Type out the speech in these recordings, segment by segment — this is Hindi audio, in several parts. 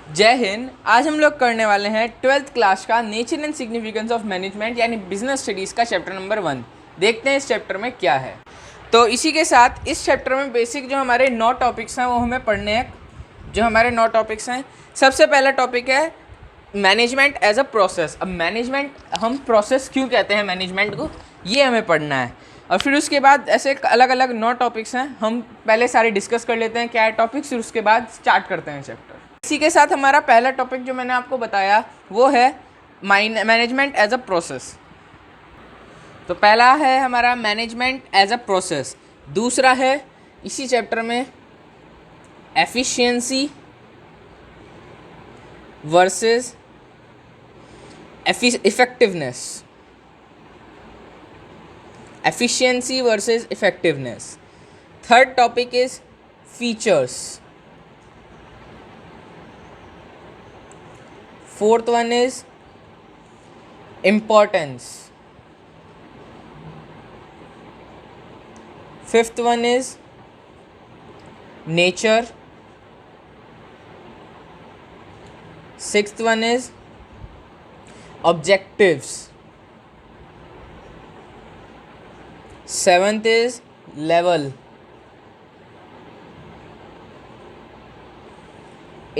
जय हिंद। आज हम लोग करने वाले हैं 12th क्लास का nature and significance of management यानी बिजनेस स्टडीज़ का चैप्टर नंबर 1। देखते हैं इस चैप्टर में क्या है। तो इसी के साथ इस चैप्टर में बेसिक जो हमारे 9 टॉपिक्स हैं वो हमें पढ़ने हैं। जो हमारे 9 टॉपिक्स हैं, सबसे पहला टॉपिक है मैनेजमेंट एज अ प्रोसेस। अब मैनेजमेंट, हम प्रोसेस क्यों कहते हैं मैनेजमेंट को, ये हमें पढ़ना है। और फिर उसके बाद ऐसे अलग अलग 9 टॉपिक्स हैं, हम पहले सारे डिस्कस कर लेते हैं क्या है टॉपिक्स, फिर उसके बाद स्टार्ट करते हैं चैप्टर। इसी के साथ हमारा पहला टॉपिक जो मैंने आपको बताया वो है मैनेजमेंट एज अ प्रोसेस। तो पहला है हमारा मैनेजमेंट एज अ प्रोसेस। दूसरा है इसी चैप्टर में efficiency versus effectiveness. Efficiency versus effectiveness. Third topic is features. Fourth one is importance. Fifth one is nature. Sixth one is objectives. Seventh is level.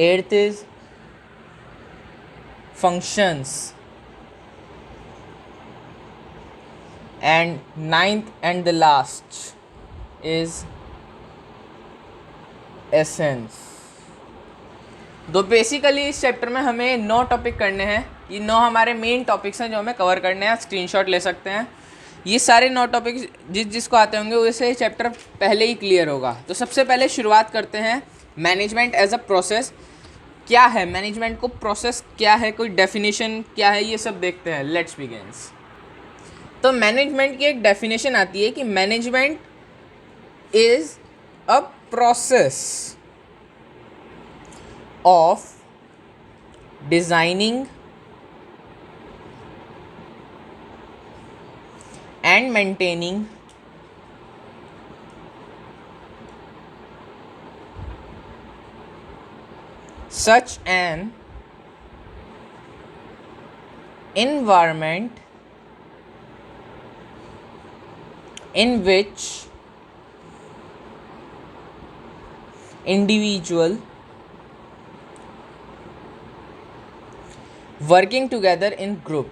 Eighth is functions, and ninth and the last is essence। तो बेसिकली इस चैप्टर में हमें 9 टॉपिक करने हैं। ये 9 हमारे मेन टॉपिक्स हैं जो हमें कवर करने हैं। स्क्रीनशॉट ले सकते हैं। ये सारे 9 टॉपिक जिसको आते होंगे वैसे चैप्टर पहले ही क्लियर होगा। तो सबसे पहले शुरुआत करते हैं मैनेजमेंट एज अ प्रोसेस। क्या है मैनेजमेंट को, प्रोसेस क्या है, कोई डेफिनेशन क्या है, ये सब देखते हैं। Let's begins. तो मैनेजमेंट की एक डेफिनेशन आती है कि management is a process of designing and maintaining such an environment in which individual working together in group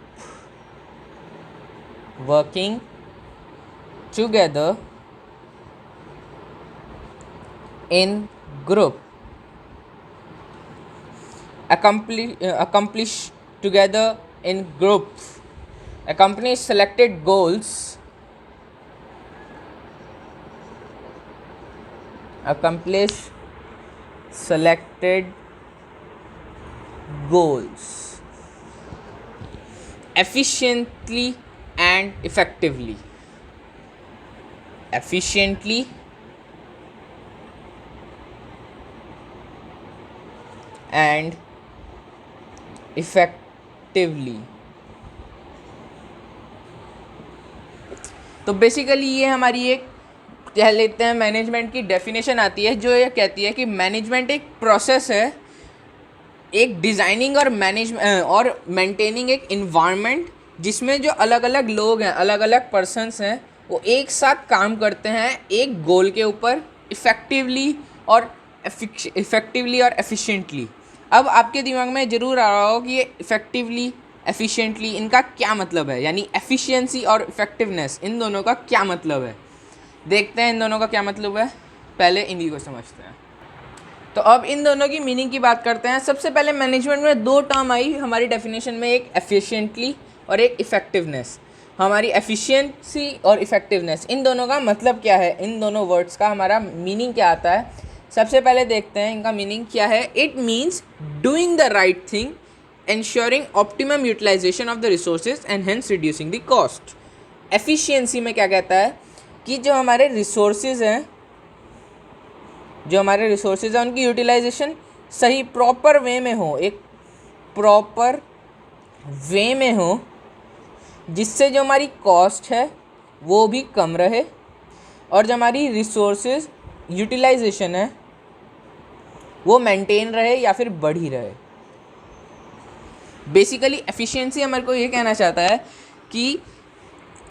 accomplish together in group accomplish selected goals efficiently and effectively तो बेसिकली ये हमारी एक कह लेते हैं मैनेजमेंट की डेफिनेशन आती है जो ये कहती है कि मैनेजमेंट एक प्रोसेस है, एक डिज़ाइनिंग और मेंटेनिंग एक इन्वायरमेंट जिसमें जो अलग अलग लोग हैं, अलग अलग पर्सन्स हैं, वो एक साथ काम करते हैं एक गोल के ऊपर इफ़ेक्टिवली और एफिशिएंटली। अब आपके दिमाग में ज़रूर आ रहा हो कि ये इफ़ेक्टिवली एफिशिएंटली इनका क्या मतलब है, यानी एफिशिएंसी और इफ़ेक्टिवनेस इन दोनों का क्या मतलब है। देखते हैं इन दोनों का क्या मतलब है, पहले इन्हीं को समझते हैं। तो अब इन दोनों की मीनिंग की बात करते हैं। सबसे पहले मैनेजमेंट में 2 टर्म आई हमारी डेफिनेशन में, एक एफिशिएंटली और एक इफ़ेक्टिवनेस। हमारी एफिशिएंसी और इफ़ेक्टिवनेस इन दोनों का मतलब क्या है, इन दोनों वर्ड्स का हमारा मीनिंग क्या आता है। सबसे पहले देखते हैं इनका मीनिंग क्या है। It means doing the right thing, ensuring optimum utilization of the resources and hence reducing the cost। Efficiency में क्या कहता है कि जो हमारे रिसोर्सेज हैं उनकी यूटिलाइजेशन सही प्रॉपर वे में हो, एक प्रॉपर वे में हो, जिससे जो हमारी कॉस्ट है वो भी कम रहे और जो हमारी रिसोर्सेज यूटिलाइजेशन है वो मेंटेन रहे या फिर बढ़ी रहे। बेसिकली एफिशिएंसी हमारे को ये कहना चाहता है कि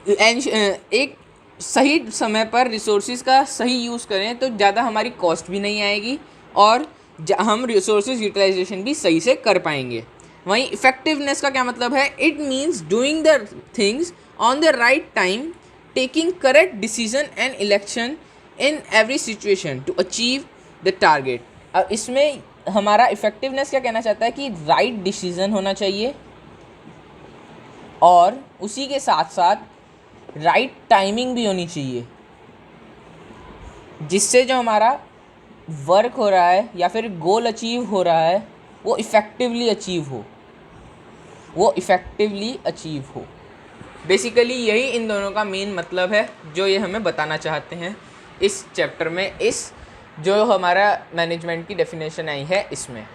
एक सही समय पर रिसोर्सेज का सही यूज़ करें तो ज़्यादा हमारी कॉस्ट भी नहीं आएगी और हम रिसोर्सेज यूटिलाइजेशन भी सही से कर पाएंगे। वहीं इफ़ेक्टिवनेस का क्या मतलब है? It means doing the things on the right time, taking correct decision and election in every situation to achieve the target. अब इसमें हमारा इफ़ेक्टिवनेस क्या कहना चाहता है कि राइट डिसीजन होना चाहिए और उसी के साथ साथ राइट टाइमिंग भी होनी चाहिए, जिससे जो हमारा वर्क हो रहा है या फिर गोल अचीव हो रहा है वो इफ़ेक्टिवली अचीव हो। बेसिकली यही इन दोनों का मेन मतलब है जो ये हमें बताना चाहते हैं इस चैप्टर में, इस जो हमारा मैनेजमेंट की डेफिनेशन आई है इसमें।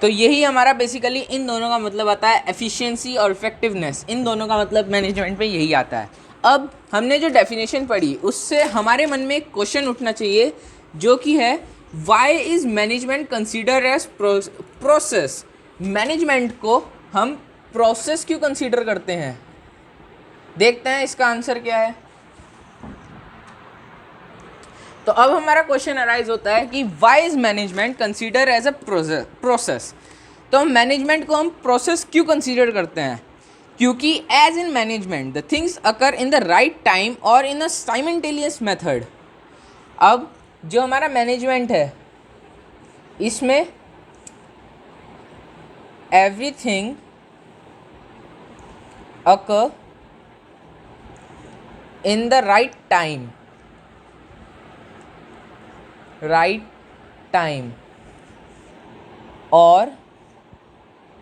तो यही हमारा बेसिकली इन दोनों का मतलब आता है, एफिशिएंसी और इफेक्टिवनेस, इन दोनों का मतलब मैनेजमेंट में यही आता है। अब हमने जो डेफिनेशन पढ़ी उससे हमारे मन में एक क्वेश्चन उठना चाहिए जो कि है, why is management consider as process? Management को हम प्रोसेस क्यों कंसीडर करते हैं? देखते हैं इसका आंसर क्या है। तो अब हमारा क्वेश्चन अराइज होता है कि why is management consider as a process? तो मैनेजमेंट को हम प्रोसेस क्यों कंसीडर करते हैं? क्योंकि as in management the things occur in the right time और इन अ साइमल्टेनियस मेथड। अब जो हमारा मैनेजमेंट है इसमें everything occur in the right time और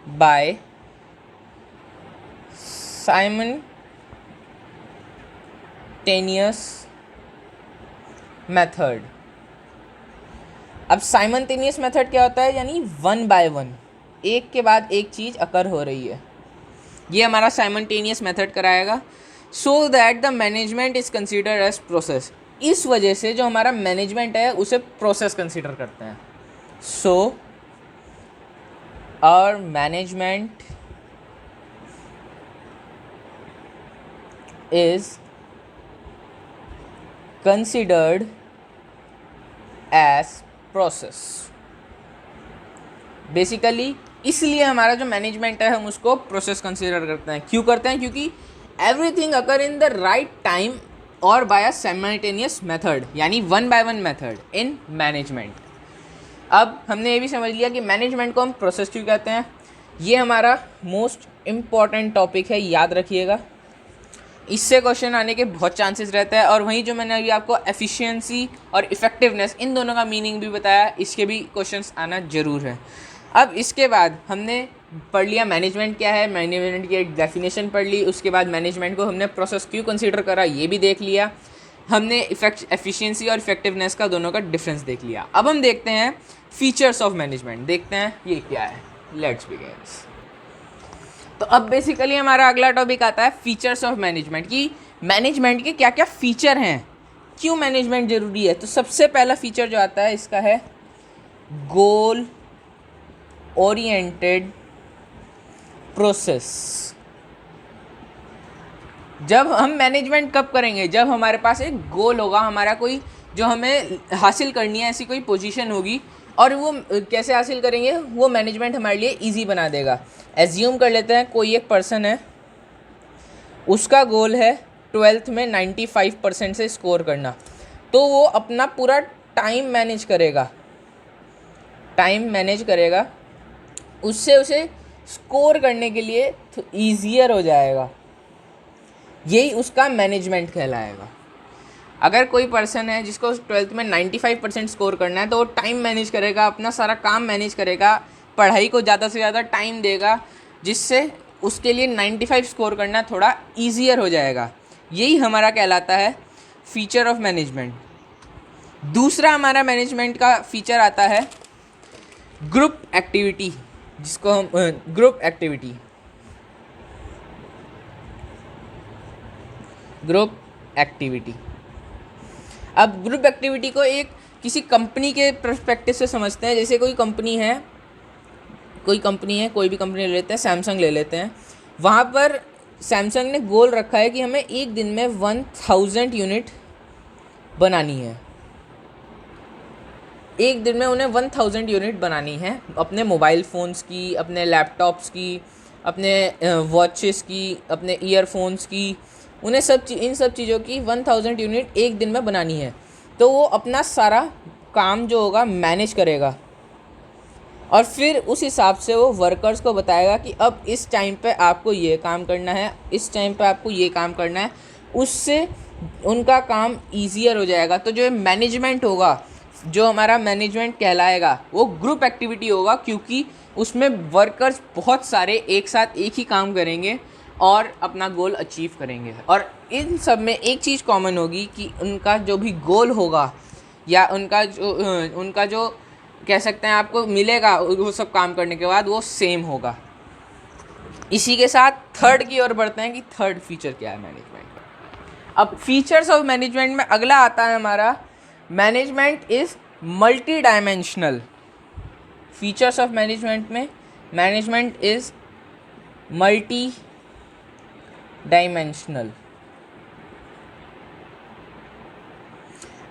बाय साइमल्टेनियस मेथड। अब साइमल्टेनियस मेथड क्या होता है? यानी 1 by 1, एक के बाद एक चीज़ अकर हो रही है, ये हमारा साइमल्टेनियस मेथड कराएगा। So that the management is consider as process. इस वजह से जो हमारा मैनेजमेंट है उसे प्रोसेस कंसीडर करते हैं। So our management is considered as process. Basically इसलिए हमारा जो मैनेजमेंट है हम उसको प्रोसेस कंसीडर करते हैं। क्यों करते हैं? क्योंकि everything occur in the right time और बाय अ साइमल्टेनियस मेथड, यानी 1 by 1 मेथड इन मैनेजमेंट। अब हमने ये भी समझ लिया कि मैनेजमेंट को हम प्रोसेस क्यों कहते हैं। ये हमारा मोस्ट इम्पॉर्टेंट टॉपिक है, याद रखिएगा। इससे क्वेश्चन आने के बहुत चांसेस रहते हैं। और वहीं जो मैंने अभी आपको एफिशिएंसी और इफ़ेक्टिवनेस इन दोनों का मीनिंग भी बताया, इसके भी क्वेश्चंस आना ज़रूर है। अब इसके बाद हमने पढ़ लिया मैनेजमेंट क्या है, मैनेजमेंट की एक डेफिनेशन पढ़ ली, उसके बाद मैनेजमेंट को हमने प्रोसेस क्यों कंसीडर करा ये भी देख लिया, हमने एफिशिएंसी और इफेक्टिवनेस का दोनों का डिफरेंस देख लिया। अब हम देखते हैं फीचर्स ऑफ मैनेजमेंट, देखते हैं ये क्या है। Let's begin. तो अब बेसिकली हमारा अगला टॉपिक आता है फीचर्स ऑफ मैनेजमेंट, कि मैनेजमेंट के क्या क्या फीचर हैं, क्यों मैनेजमेंट ज़रूरी है। तो सबसे पहला फीचर जो आता है इसका है गोल ओरिएंटेड प्रोसेस। जब हम मैनेजमेंट कब करेंगे? जब हमारे पास एक गोल होगा, हमारा कोई जो हमें हासिल करनी है ऐसी कोई पोजीशन होगी, और वो कैसे हासिल करेंगे वो मैनेजमेंट हमारे लिए इजी बना देगा। एज्यूम कर लेते हैं कोई एक पर्सन है, उसका गोल है 12th में 95% से स्कोर करना, तो वो अपना पूरा टाइम मैनेज करेगा, उससे उसे स्कोर करने के लिए ईजियर हो जाएगा, यही उसका मैनेजमेंट कहलाएगा। अगर कोई पर्सन है जिसको 12th में 95% स्कोर करना है, तो वो टाइम मैनेज करेगा, अपना सारा काम मैनेज करेगा, पढ़ाई को ज़्यादा से ज़्यादा टाइम देगा, जिससे उसके लिए 95 स्कोर करना थोड़ा ईजियर हो जाएगा। यही हमारा कहलाता है फीचर ऑफ मैनेजमेंट। दूसरा हमारा मैनेजमेंट का फीचर आता है ग्रुप एक्टिविटी, जिसको हम ग्रुप एक्टिविटी। अब ग्रुप एक्टिविटी को एक किसी कंपनी के पर्सपेक्टिव से समझते हैं। जैसे कोई कंपनी है, कोई कंपनी है, कोई भी कंपनी ले लेते हैं, सैमसंग ले लेते हैं, वहाँ पर सैमसंग ने गोल रखा है कि हमें एक दिन में 1000 यूनिट बनानी है। एक दिन में उन्हें 1000 यूनिट बनानी है अपने मोबाइल फ़ोन्स की, अपने लैपटॉप्स की, अपने वॉचेस की, अपने ईयरफोन्स की, उन्हें इन सब चीज़ों की 1000 यूनिट एक दिन में बनानी है। तो वो अपना सारा काम जो होगा मैनेज करेगा और फिर उस हिसाब से वो वर्कर्स को बताएगा कि अब इस टाइम पे आपको ये काम करना है, इस टाइम पे आपको ये काम करना है। उससे उनका काम ईज़ियर हो जाएगा। तो जो मैनेजमेंट होगा, जो हमारा मैनेजमेंट कहलाएगा, वो ग्रुप एक्टिविटी होगा, क्योंकि उसमें वर्कर्स बहुत सारे एक साथ एक ही काम करेंगे और अपना गोल अचीव करेंगे। और इन सब में एक चीज़ कॉमन होगी कि उनका जो भी गोल होगा या उनका जो कह सकते हैं आपको मिलेगा वो सब काम करने के बाद, वो सेम होगा। इसी के साथ थर्ड की ओर बढ़ते हैं कि थर्ड फीचर क्या है मैनेजमेंट का। अब फीचर्स ऑफ मैनेजमेंट में अगला आता है हमारा, management is multi dimensional. Features of management में मैनेजमेंट इज़ मल्टी डायमेंशनल।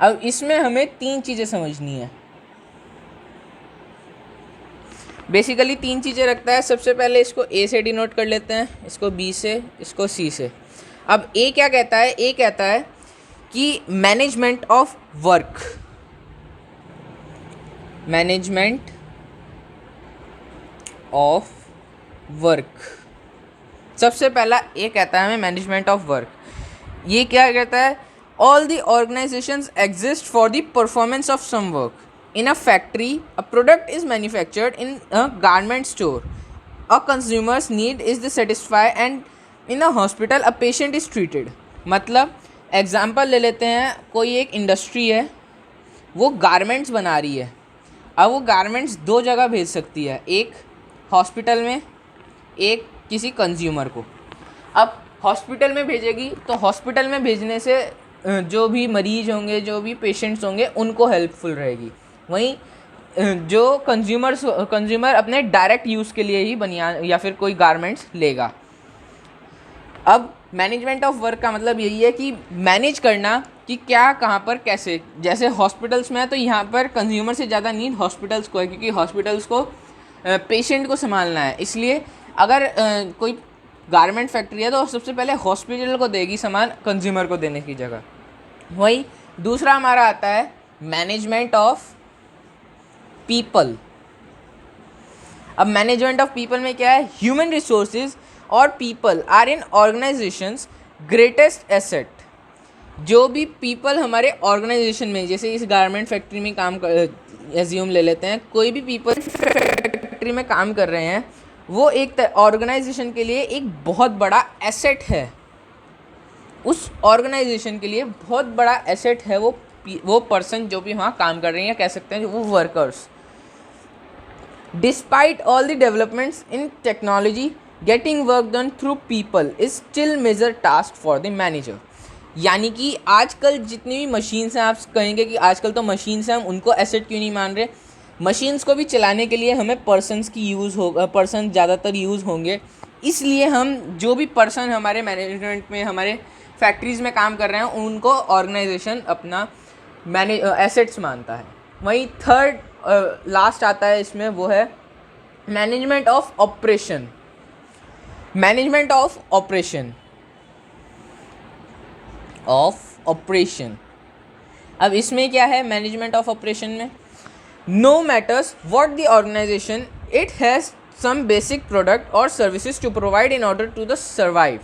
अब इसमें हमें 3 चीज़ें समझनी है। बेसिकली 3 चीज़ें रखता है। सबसे पहले इसको ए से डिनोट कर लेते हैं, इसको बी से, इसको सी से। अब ए क्या कहता है? ए कहता है कि management of work, management of work. सबसे पहला ए कहता है हमें मैनेजमेंट ऑफ वर्क। ये क्या कहता है? All the organisations exist for the performance of some work. In a factory, a product is manufactured. In a garment store, a consumer's need is the satisfied, and in a hospital, a patient is treated. मतलब एग्जाम्पल ले लेते हैं, कोई एक इंडस्ट्री है, वो गारमेंट्स बना रही है। अब वो गारमेंट्स 2 जगह भेज सकती है, एक हॉस्पिटल में, एक किसी कंज्यूमर को। अब हॉस्पिटल में भेजेगी तो हॉस्पिटल में भेजने से जो भी मरीज होंगे, जो भी पेशेंट्स होंगे, उनको हेल्पफुल रहेगी। वहीं जो कंज्यूमर अपने डायरेक्ट यूज़ के लिए ही बनियान या फिर कोई गारमेंट्स लेगा। अब मैनेजमेंट ऑफ वर्क का मतलब यही है कि मैनेज करना कि क्या, कहाँ पर, कैसे। जैसे हॉस्पिटल्स में है तो यहाँ पर कंज्यूमर से ज़्यादा नीड हॉस्पिटल्स को है, क्योंकि हॉस्पिटल्स को पेशेंट को संभालना है। इसलिए अगर कोई गारमेंट फैक्ट्री है तो सबसे पहले हॉस्पिटल को देगी सामान, कंज्यूमर को देने की जगह। वही दूसरा हमारा आता है मैनेजमेंट ऑफ पीपल। अब मैनेजमेंट ऑफ पीपल में क्या है? ह्यूमन रिसोर्सेज और people are in organisations greatest asset. जो भी पीपल हमारे ऑर्गेनाइजेशन में, जैसे इस गारमेंट फैक्ट्री में काम कर, एज्यूम ले लेते हैं, कोई भी पीपल फैक्ट्री में काम कर रहे हैं, वो एक ऑर्गेनाइजेशन के लिए एक बहुत बड़ा एसेट है। उस ऑर्गेनाइजेशन के लिए बहुत बड़ा एसेट है वो पर्सन जो भी वहाँ काम कर रहे हैं, या कह सकते हैं वो workers. Despite all the developments in technology, getting work done through people is still major task for the manager. यानी कि आजकल जितनी भी मशीन्स हैं, आप कहेंगे कि आजकल तो मशीन्स हैं, हम उनको एसेट क्यों नहीं मान रहे? मशीन्स को भी चलाने के लिए हमें पर्सनस की यूज़ होगा, पर्सन ज़्यादातर यूज़ होंगे। इसलिए हम जो भी पर्सन हमारे मैनेजमेंट में, हमारे फैक्ट्रीज़ में काम कर रहे हैं, उनको ऑर्गेनाइजेशन अपना एसेट्स मानता है। वहीं थर्ड लास्ट आता है इसमें, वो है management of operation. Management of operation अब इसमें क्या है? मैनेजमेंट ऑफ ऑपरेशन में no matters what the organization, it has some basic product और services to provide in order to the survive.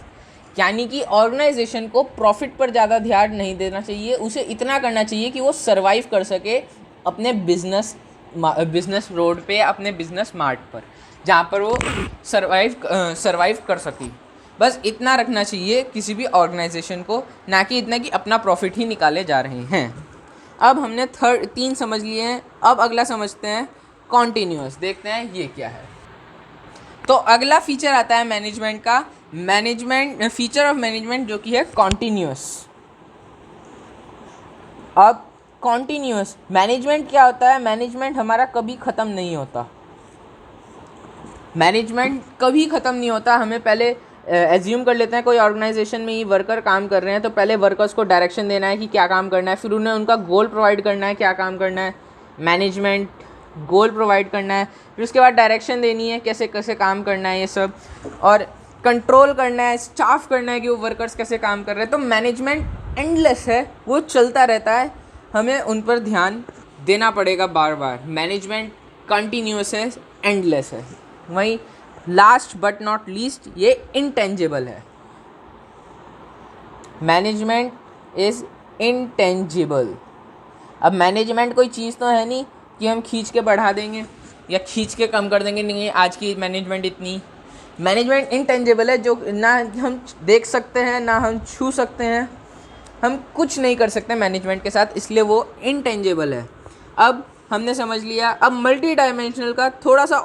यानी कि ऑर्गेनाइजेशन को प्रॉफिट पर ज़्यादा ध्यान नहीं देना चाहिए, उसे इतना करना चाहिए कि वो सर्वाइव कर सके अपने बिजनेस रोड पे, अपने बिजनेस मार्ट पर, जहाँ पर वो सर्वाइव कर सके। बस इतना रखना चाहिए किसी भी ऑर्गेनाइजेशन को, ना कि इतना कि अपना प्रॉफिट ही निकाले जा रहे हैं। अब हमने 3 समझ लिए हैं। अब अगला समझते हैं कॉन्टीन्यूअस। देखते हैं ये क्या है। तो अगला फीचर आता है मैनेजमेंट का, फीचर ऑफ मैनेजमेंट, जो कि है कॉन्टीन्यूअस। अब कॉन्टीन्यूअस मैनेजमेंट क्या होता है? मैनेजमेंट हमारा कभी ख़त्म नहीं होता। मैनेजमेंट कभी ख़त्म नहीं होता। हमें पहले एज्यूम कर लेते हैं कोई ऑर्गेनाइजेशन में ही वर्कर काम कर रहे हैं, तो पहले वर्कर्स को डायरेक्शन देना है कि क्या काम करना है, फिर उन्हें उनका गोल प्रोवाइड करना है, क्या काम करना है, मैनेजमेंट गोल प्रोवाइड करना है, फिर उसके बाद डायरेक्शन देनी है कैसे कैसे काम करना है ये सब, और कंट्रोल करना है, स्टाफ करना है कि वो वर्कर्स कैसे काम कर रहे हैं। तो मैनेजमेंट एंडलेस है, वो चलता रहता है, हमें उन पर ध्यान देना पड़ेगा बार बार। मैनेजमेंट कंटिन्यूस है, एंडलेस है। वहीं लास्ट बट नॉट लीस्ट ये इंटेंजिबल है। Management is intangible. अब मैनेजमेंट कोई चीज़ तो है नहीं कि हम खींच के बढ़ा देंगे या खींच के कम कर देंगे, नहीं आज की मैनेजमेंट इतनी। मैनेजमेंट इंटेंजिबल है, जो ना हम देख सकते हैं ना हम छू सकते हैं, हम कुछ नहीं कर सकते मैनेजमेंट के साथ, इसलिए वो इंटेंजिबल है। अब हमने समझ लिया, अब मल्टी डायमेंशनल का थोड़ा सा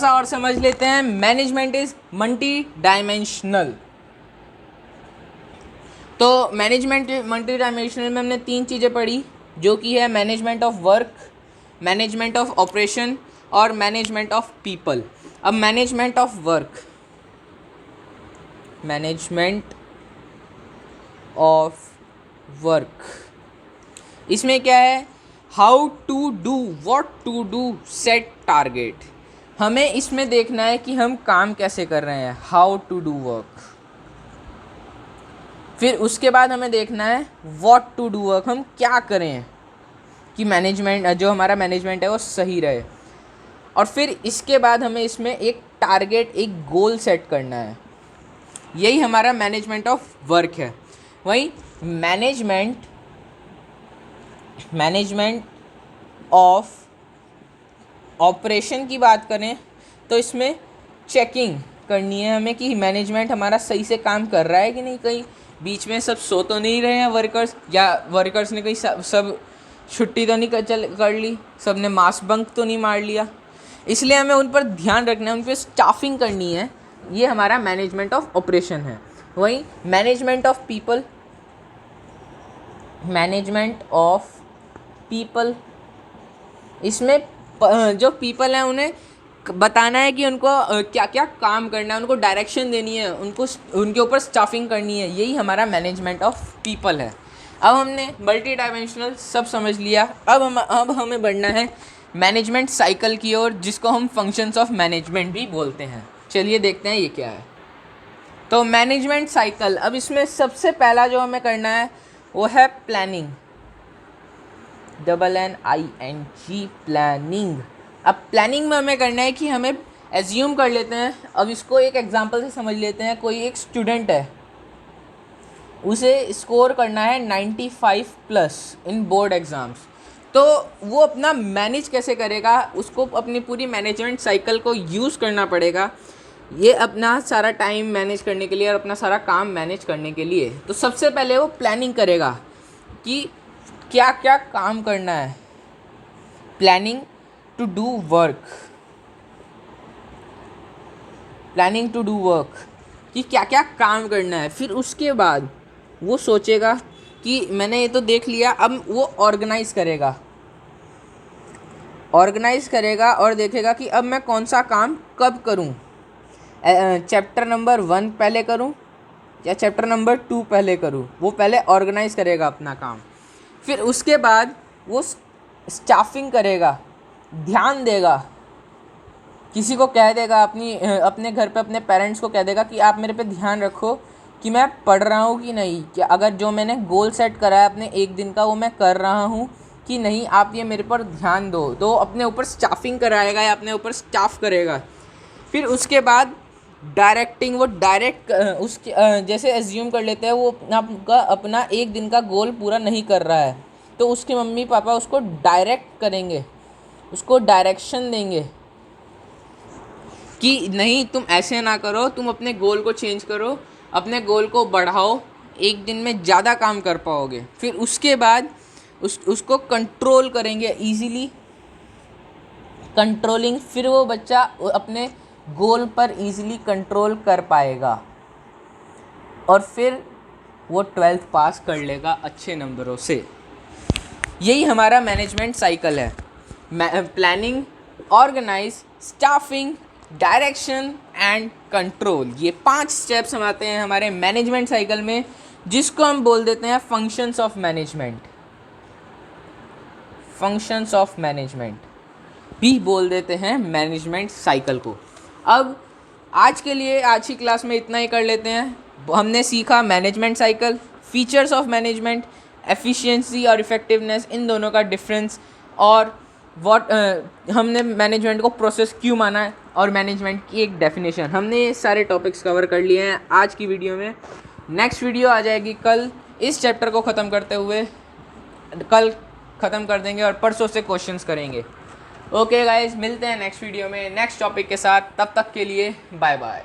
और समझ लेते हैं। Management is multi dimensional. तो मैनेजमेंट मल्टी डायमेंशनल में हमने 3 चीज़ें पढ़ी, जो कि है management of work, management of operation और मैनेजमेंट ऑफ पीपल। अब मैनेजमेंट ऑफ वर्क, इसमें क्या है, how to do, what to do, set target. हमें इसमें देखना है कि हम काम कैसे कर रहे हैं, हाउ टू डू वर्क। फिर उसके बाद हमें देखना है व्हाट टू डू वर्क, हम क्या करें कि मैनेजमेंट, जो हमारा मैनेजमेंट है वो सही रहे। और फिर इसके बाद हमें इसमें एक टारगेट, एक गोल सेट करना है। यही हमारा मैनेजमेंट ऑफ वर्क है। वहीं मैनेजमेंट ऑफ ऑपरेशन की बात करें तो इसमें चेकिंग करनी है हमें कि मैनेजमेंट हमारा सही से काम कर रहा है कि नहीं, कहीं बीच में सब सो तो नहीं रहे हैं वर्कर्स, या वर्कर्स ने कहीं सब छुट्टी तो नहीं कर ली, सब ने मास बंक तो नहीं मार लिया। इसलिए हमें उन पर ध्यान रखना है, उन पर स्टाफिंग करनी है। ये हमारा मैनेजमेंट ऑफ ऑपरेशन है। वहीं मैनेजमेंट ऑफ पीपल, इसमें जो पीपल हैं उन्हें बताना है कि उनको क्या क्या काम करना है, उनको डायरेक्शन देनी है, उनको उनके ऊपर स्टाफिंग करनी है। यही हमारा मैनेजमेंट ऑफ पीपल है। अब हमने मल्टी डायमेंशनल सब समझ लिया। अब हमें बढ़ना है मैनेजमेंट साइकिल की ओर, जिसको हम फंक्शंस ऑफ मैनेजमेंट भी बोलते हैं। चलिए देखते हैं ये क्या है। तो मैनेजमेंट साइकिल, अब इसमें सबसे पहला जो हमें करना है वो है प्लानिंग, NNING, प्लानिंग। अब प्लानिंग में हमें करना है कि हमें एज्यूम कर लेते हैं, अब इसको एक एग्जांपल से समझ लेते हैं। कोई एक स्टूडेंट है, उसे स्कोर करना है 95+ इन बोर्ड एग्ज़ाम्स। तो वो अपना मैनेज कैसे करेगा, उसको अपनी पूरी मैनेजमेंट साइकिल को यूज़ करना पड़ेगा, ये अपना सारा टाइम मैनेज करने के लिए और अपना सारा काम मैनेज करने के लिए। तो सबसे पहले वो प्लानिंग करेगा कि क्या क्या काम करना है। प्लानिंग टू डू वर्क, कि क्या क्या काम करना है। फिर उसके बाद वो सोचेगा कि मैंने ये तो देख लिया, अब वो ऑर्गेनाइज़ करेगा और देखेगा कि अब मैं कौन सा काम कब करूं, चैप्टर नंबर 1 पहले करूं या चैप्टर नंबर 2 पहले करूं। वो पहले ऑर्गेनाइज़ करेगा अपना काम। फिर उसके बाद वो स्टाफिंग करेगा, ध्यान देगा, किसी को कह देगा, अपने घर पे अपने पेरेंट्स को कह देगा कि आप मेरे पे ध्यान रखो कि मैं पढ़ रहा हूँ कि नहीं, कि अगर जो मैंने गोल सेट करा है अपने एक दिन का वो मैं कर रहा हूँ कि नहीं, आप ये मेरे पर ध्यान दो। तो अपने ऊपर स्टाफिंग कराएगा या अपने ऊपर स्टाफ करेगा। फिर उसके बाद डायरेक्टिंग, वो डायरेक्ट उसके जैसे एज्यूम कर लेते हैं वो अपना एक दिन का गोल पूरा नहीं कर रहा है, तो उसके मम्मी पापा उसको डायरेक्ट करेंगे, उसको डायरेक्शन देंगे कि नहीं तुम ऐसे ना करो, तुम अपने गोल को चेंज करो, अपने गोल को बढ़ाओ, एक दिन में ज़्यादा काम कर पाओगे। फिर उसके बाद उसको कंट्रोल करेंगे, इजीली कंट्रोलिंग, फिर वो बच्चा अपने गोल पर इजीली कंट्रोल कर पाएगा और फिर वो 12th पास कर लेगा अच्छे नंबरों से। यही हमारा मैनेजमेंट साइकिल है। Planning, organise, staffing, direction and control. ये 5 स्टेप्स हम आते हैं हमारे मैनेजमेंट साइकिल में, जिसको हम बोल देते हैं functions of management. Functions of management भी बोल देते हैं मैनेजमेंट साइकिल को। अब आज के लिए आज की क्लास में इतना ही कर लेते हैं। हमने सीखा management cycle, features of management, efficiency और इफ़ेक्टिवनेस, इन दोनों का डिफरेंस, और हमने मैनेजमेंट को प्रोसेस क्यों माना है, और मैनेजमेंट की एक डेफिनेशन। हमने ये सारे टॉपिक्स कवर कर लिए हैं आज की वीडियो में। नेक्स्ट वीडियो आ जाएगी कल। इस चैप्टर को ख़त्म करते हुए कल ख़त्म कर देंगे और परसों से क्वेश्चंस करेंगे। ओके गाइस, मिलते हैं नेक्स्ट वीडियो में नेक्स्ट टॉपिक के साथ। तब तक के लिए बाय बाय।